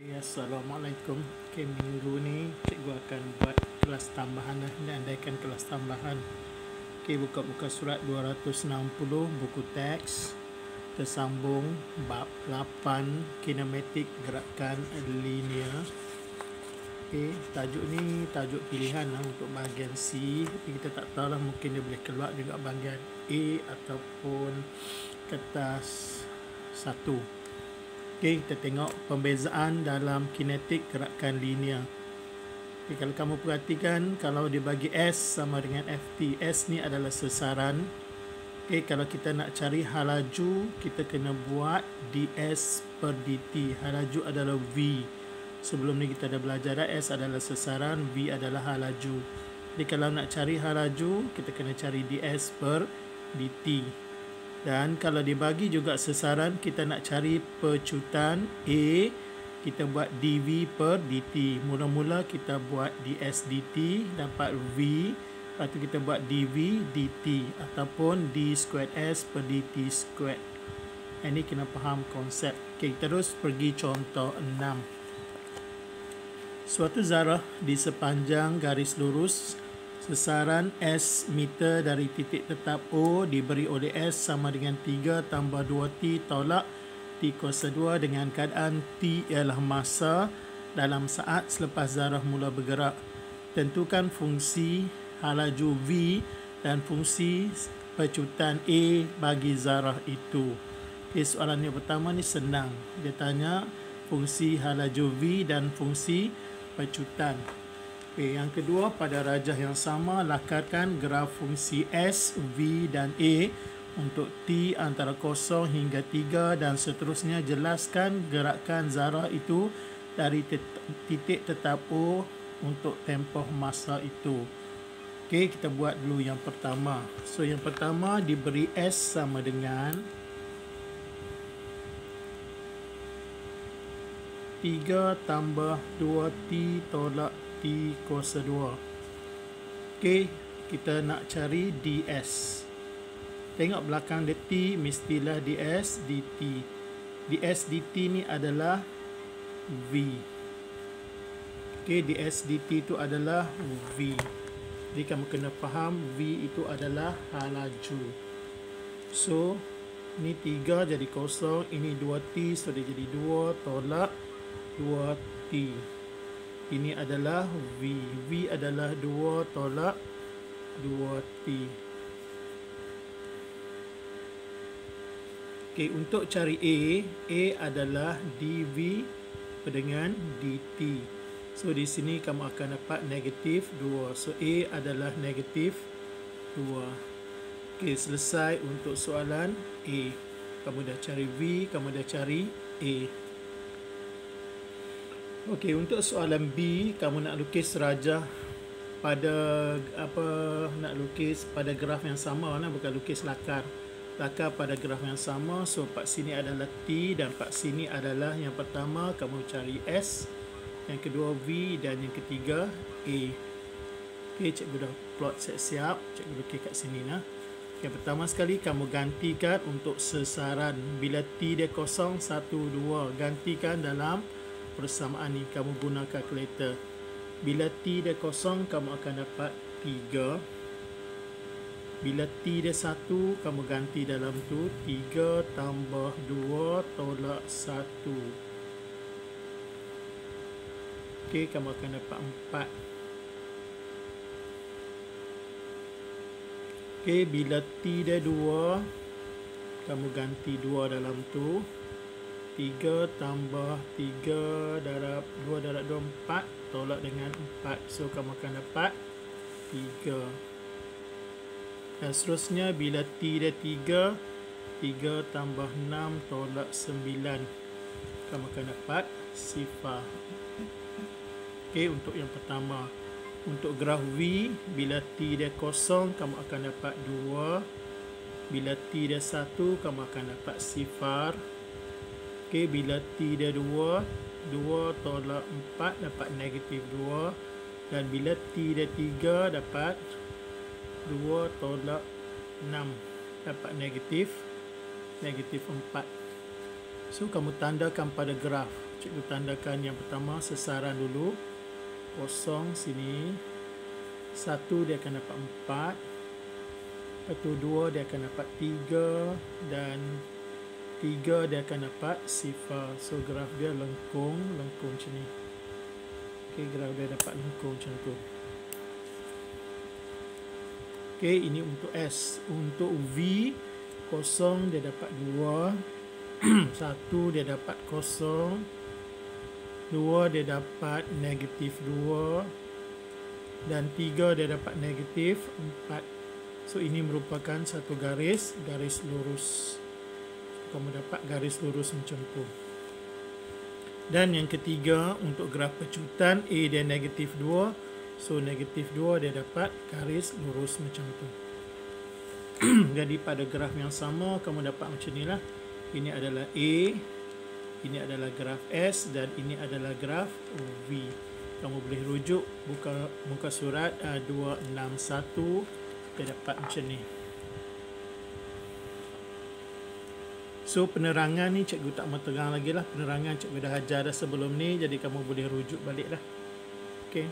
Assalamualaikum. Minggu ni cikgu akan buat kelas tambahan dan andaikan kelas tambahan. Buka surat 260 buku teks, tersambung bab 8 kinematik gerakan linear. Tajuk ni tajuk pilihan untuk bahagian C, tapi kita tak tahu mungkin dia boleh keluar juga bahagian A ataupun kertas 1. Kita tengok pembezaan dalam kinetik gerakan linear. Kalau kamu perhatikan, kalau dibagi S sama dengan FT, S ni adalah sesaran. Kalau kita nak cari halaju, kita kena buat ds per dt. Halaju adalah V. Sebelum ni kita dah belajar S adalah sesaran, V adalah halaju. Jadi kalau nak cari halaju, kita kena cari ds per dt. Dan kalau dibagi juga sesaran, kita nak cari pecutan A, kita buat dV per dt. Mula-mula kita buat ds dt, dapat V. Lepas tu kita buat dV dt ataupun d squared s per dt squared. Ini kena faham konsep. Terus pergi contoh 6. Suatu zarah di sepanjang garis lurus, sesaran S meter dari titik tetap O diberi oleh S sama dengan 3 tambah 2T tolak T kuasa 2 dengan keadaan T ialah masa dalam saat selepas zarah mula bergerak. Tentukan fungsi halaju V dan fungsi pecutan A bagi zarah itu. Soalan yang pertama ni senang. Dia tanya fungsi halaju V dan fungsi pecutan. Yang kedua, pada rajah yang sama, lakarkan graf fungsi S, V dan A untuk T antara 0 hingga 3 dan seterusnya. Jelaskan gerakan zarah itu dari titik tetap O untuk tempoh masa itu. Kita buat dulu yang pertama. Yang pertama diberi S sama dengan 3 tambah 2T tolak T kuasa 2. Kita nak cari ds. Tengok belakang dia T, mestilah ds dt. Ds dt ni adalah V. Ds dt itu adalah V. Jadi kamu kena faham V itu adalah halaju. Ni 3 jadi 0, ini 2T, so dia jadi 2 tolak 2T. Ini adalah V. V adalah 2 tolak 2T. Untuk cari A adalah dV dengan dt. Di sini kamu akan dapat negatif 2. A adalah negatif 2. Selesai untuk soalan A. Kamu dah cari V, kamu dah cari A. Untuk soalan B, kamu nak lukis rajah pada nak lukis pada graf yang sama, bukan lukis lakar. Lakar pada graf yang sama. Part sini adalah T dan part sini adalah yang pertama kamu cari S, yang kedua V dan yang ketiga A. Cikgu dah plot siap-siap. Cikgu lukis kat sini Yang pertama sekali kamu gantikan untuk sesaran. Bila T dia 0, 1, 2, gantikan dalam persamaan ni, kamu guna kalkulator. Bila T dia 0, kamu akan dapat 3. Bila T dia 1, kamu ganti dalam tu 3 tambah 2 tolak 1. Kamu akan dapat 4. Bila T dia 2, kamu ganti 2 dalam tu. 3 tambah 3 darab 2 darab 2, 4 tolak dengan 4. Kamu akan dapat 3. Dan seterusnya bila T dia 3, 3 tambah 6 tolak 9. Kamu akan dapat 0. Untuk yang pertama. Untuk graf V, bila T dia 0, kamu akan dapat 2. Bila T dia 1, kamu akan dapat 0. Bila T dia 2, 2 tolak 4 dapat negatif 2. Dan bila T dia 3, dapat 2 tolak 6 dapat negatif 4. Kamu tandakan pada graf. Cikgu tandakan yang pertama sesaran dulu. Kosong sini. 1 dia akan dapat 4. Lepas tu 2 dia akan dapat 3. Dan 3 dia akan dapat 0. So graf dia lengkung macam ni. Okey, graf dia dapat lengkung macam tu. Okey, ini untuk S. Untuk V, kosong dia dapat 2. 1 dia dapat kosong. 2 dia dapat negatif 2. Dan 3 dia dapat negatif 4. So ini merupakan satu garis lurus. Kamu dapat garis lurus macam tu. Dan yang ketiga, untuk graf pecutan A dia negatif 2. So negatif 2 dia dapat garis lurus macam tu. Jadi pada graf yang sama kamu dapat macam ni lah. Ini adalah A, ini adalah graf S, dan ini adalah graf V. Kamu boleh rujuk buka muka surat 261. Dia dapat macam ni. So penerangan ni cikgu tak mau terang lagi lah. Penerangan cikgu dah ajar dah sebelum ni, jadi kamu boleh rujuk balik lah. Okay.